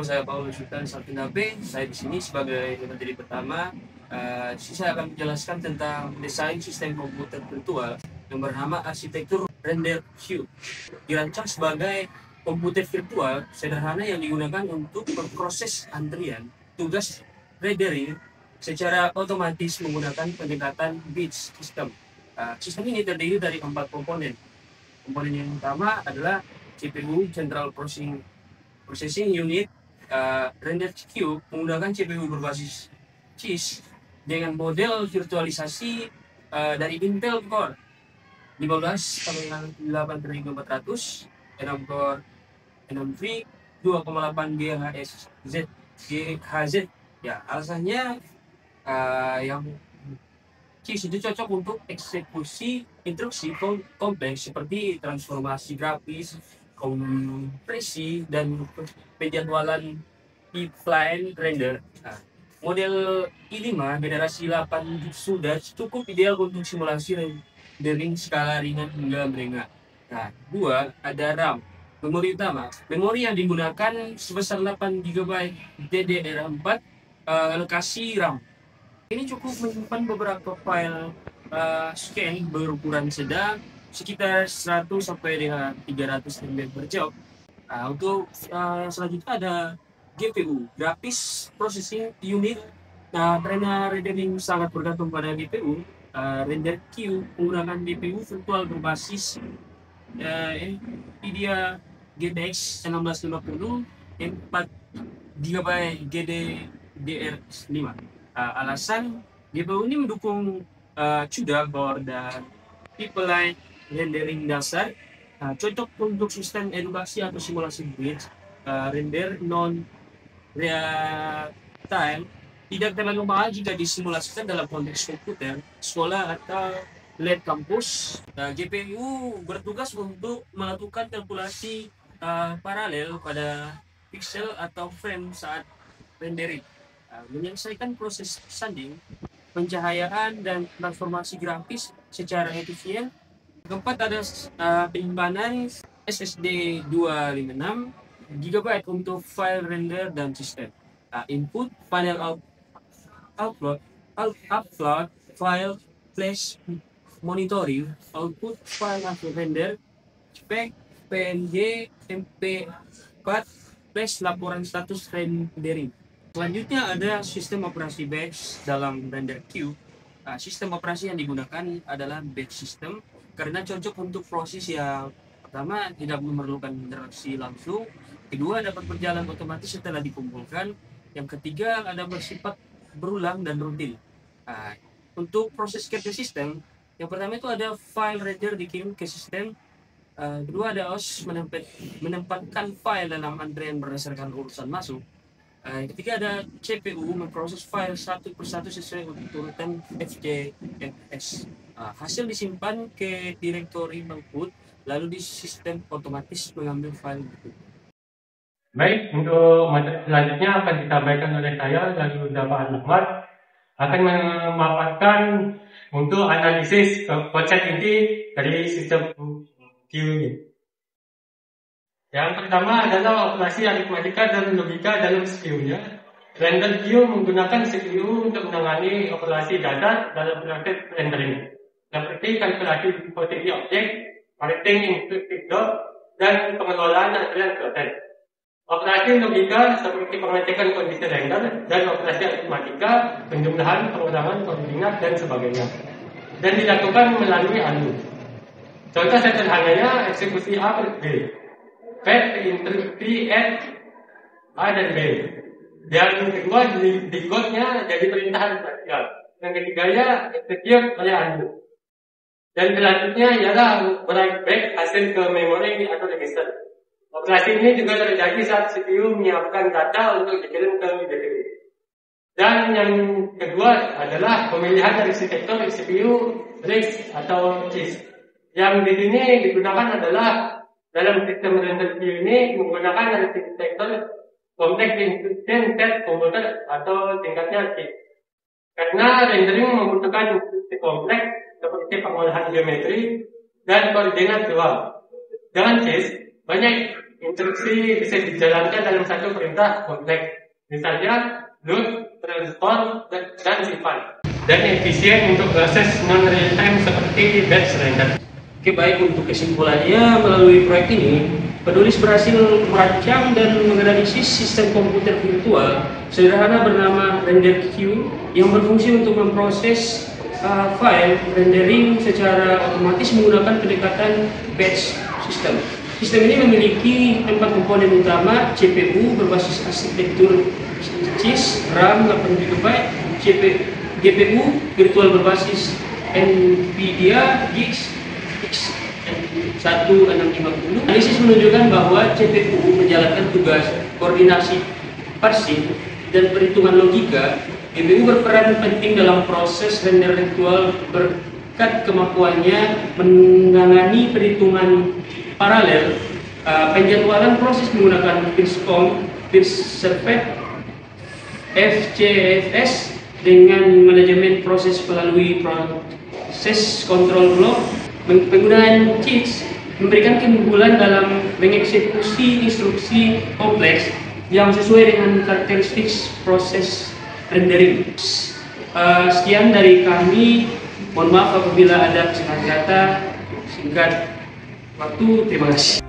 saya Paulus Sultan Saltinabe. Saya di sini sebagai materi pertama. Saya akan menjelaskan tentang desain sistem komputer virtual yang bernama arsitektur render cube. Dirancang sebagai komputer virtual sederhana yang digunakan untuk memproses antrian tugas rendering secara otomatis menggunakan pendekatan bits system. Sistem ini terdiri dari 4 komponen. Komponen yang pertama adalah CPU Central Processing Unit. Render cube menggunakan CPU berbasis CISC dengan model virtualisasi dari Intel Core 15/8400, 6 core 63 2,8 GHz. Ya, alasannya yang CISC itu cocok untuk eksekusi instruksi kompleks seperti transformasi grafis, kompresi, dan penjadwalan pipeline render. Model i5 generasi 8 sudah cukup ideal untuk simulasi rendering skala ringan hingga merengah. 2. Ada RAM. Memori utama. Memori yang digunakan sebesar 8 GB DDR4 alokasi RAM. Ini cukup menyimpan beberapa file scan berukuran sedang sekitar 100 sampai dengan 300 MB per job. Untuk selanjutnya ada GPU, Graphics Processing Unit. Karena rendering sangat bergantung pada GPU, render queue menggunakan GPU virtual berbasis NVIDIA GTX 1650 4 GB GDDR5. Alasan GPU ini mendukung CUDA core dan pipeline rendering dasar, cocok untuk sistem edukasi atau simulasi bridge, render non real time, tidak terlalu mahal jika disimulasikan dalam konteks komputer, sekolah atau lab kampus. GPU bertugas untuk melakukan kalkulasi paralel pada pixel atau frame saat rendering, menyelesaikan proses sanding, pencahayaan, dan transformasi grafis secara efisien. Keempat ada penyimpanan SSD 256 GB untuk file render dan sistem. Input panel upload file flash monitoring, output file hasil render, spek PNG MP4 flash laporan status rendering. Selanjutnya ada sistem operasi batch dalam render queue. Sistem operasi yang digunakan adalah batch system karena cocok untuk proses yang pertama tidak memerlukan interaksi langsung, kedua dapat berjalan otomatis setelah dikumpulkan, yang ketiga ada bersifat berulang dan rutin. Untuk proses kerja sistem, yang pertama itu ada file render dikirim ke sistem, kedua ada OS menempatkan file dalam antrean berdasarkan urusan masuk, yang ketiga ada CPU memproses file satu persatu sesuai urutan FJFS. Hasil disimpan ke direktori output, lalu di sistem otomatis mengambil file itu. Baik, untuk materi selanjutnya akan disampaikan oleh saya lalu Bapak Ahmad akan memaparkan untuk analisis konsep inti dari sistem queue. Yang pertama adalah operasi aritmatika dan logika dalam CPU-nya. Render queue menggunakan CPU untuk menangani operasi dasar dalam proses rendering, seperti kalkulasi hipotesis objek, writing instructive block, dan pengelolaan antrian proses. Operasi logika seperti pengecekan kondisi render dan operasi aritmatika, penjumlahan, pengulangan koordinat, dan sebagainya, dan dilakukan melalui ALU. Contoh sederhananya eksekusi A per B, fetch instruksi F, A dan B. Yang kedua decode-nya jadi perintahan spasial. Yang ketiganya execute oleh ALU. Dan selanjutnya ialah write back hasil ke memori atau register. Operasi ini juga terjadi saat CPU menyiapkan data untuk dikirim ke GPU. Dan yang kedua adalah pemilihan arsitektur CPU RISC atau CISC. Yang di sini digunakan adalah dalam sistem render queue ini menggunakan arsitektur kompleks instruction set komputer atau singkatnya CISC. Karena rendering membutuhkan instruksi kompleks seperti pengolahan geometri dan koordinat dual. Dengan CISC, banyak instruksi bisa dijalankan dalam satu perintah kompleks. Misalnya, load, transport, dan simpan. Dan efisien untuk proses non-real-time seperti batch render. Oke, baik, untuk kesimpulannya melalui proyek ini, penulis berhasil merancang dan menganalisis sistem komputer virtual sederhana bernama RenderQ yang berfungsi untuk memproses file rendering secara otomatis menggunakan pendekatan batch system. Sistem ini memiliki 4 komponen utama: CPU berbasis arsitektur CISC, RAM 8 GB, GPU virtual berbasis NVIDIA GeForce 1650. Analisis menunjukkan bahwa CPU menjalankan tugas koordinasi parsing dan perhitungan logika. GPU berperan penting dalam proses render virtual berkat kemampuannya menangani perhitungan paralel, penjadwalan proses menggunakan Filservet, FCFS dengan manajemen proses melalui proses control block. Penggunaan cheats memberikan keunggulan dalam mengeksekusi instruksi kompleks yang sesuai dengan karakteristik proses rendering. Sekian dari kami. Mohon maaf apabila ada kesalahan kata. Singkat waktu, terima kasih.